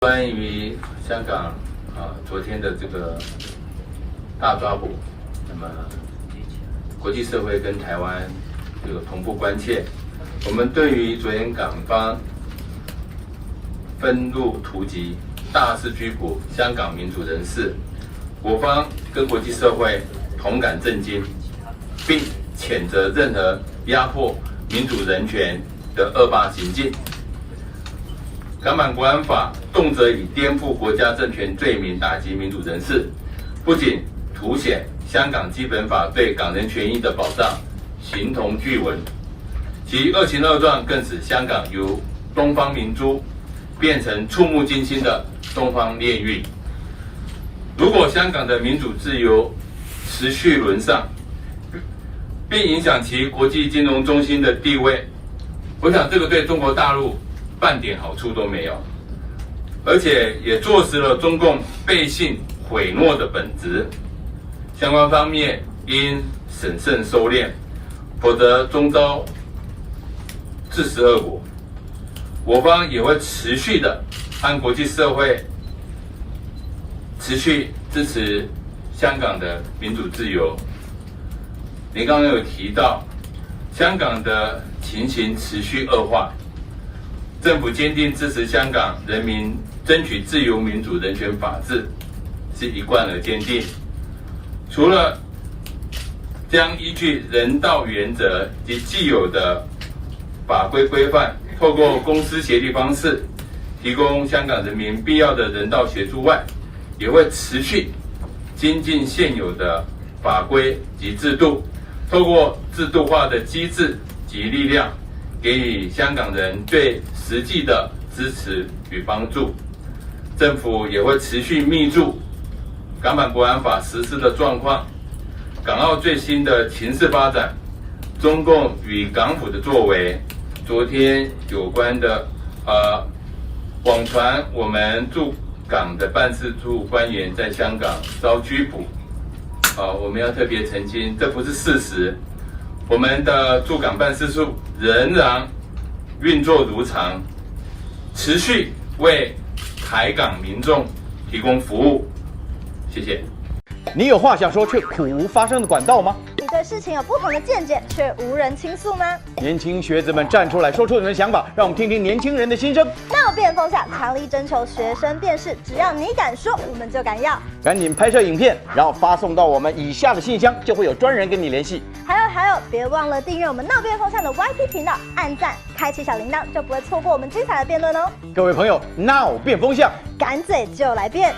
关于香港昨天的这个大抓捕，那么国际社会跟台湾这个同步关切。我们对于昨天港方分路突击、大肆拘捕香港民主人士，我方跟国际社会同感震惊，并谴责任何压迫民主人权的恶霸行径。港版国安法动辄以颠覆国家政权罪名打击民主人士，不仅凸显香港基本法对港人权益的保障形同具文，其恶行恶状更使香港由东方明珠变成触目惊心的东方炼狱。如果香港的民主自由持续沦丧，并影响其国际金融中心的地位，我想这个对中国大陆半点好处都没有，而且也坐实了中共背信毁诺的本质。相关方面应审慎收敛，否则终遭自食恶果。我方也会持续的和国际社会持续支持香港的民主自由。您刚刚有提到，香港的情形持续恶化，政府坚定支持香港人民争取自由、民主、人权、法治，是一贯而坚定。除了将依据人道原则及既有的法规规范，透过公私协力方式，提供香港人民必要的人道协助外，也会持续精进现有的法规及制度，透过制度化的机制及力量，给予香港人最实际的支持与帮助。政府也会持续密注港版国安法实施的状况，港澳最新的情势发展，中共与港府的作为，昨天有关的网传我们驻港的办事处官员在香港遭拘捕，我们要特别澄清，这不是事实。我们的驻港办事处仍然运作如常，持续为台港民众提供服务。谢谢。你有话想说却苦无发声的管道吗？你对事情有不同的见解却无人倾诉吗？年轻学子们站出来说出你们的想法，让我们听听年轻人的心声。闹辩风向强力征求学生辨识，只要你敢说，我们就敢要。赶紧拍摄影片，然后发送到我们以下的信箱，就会有专人跟你联系。还有，别忘了订阅我们闹辩风向的 YT 频道，按赞，开启小铃铛，就不会错过我们精彩的辩论哦。各位朋友，闹辩风向，敢嘴就来辩。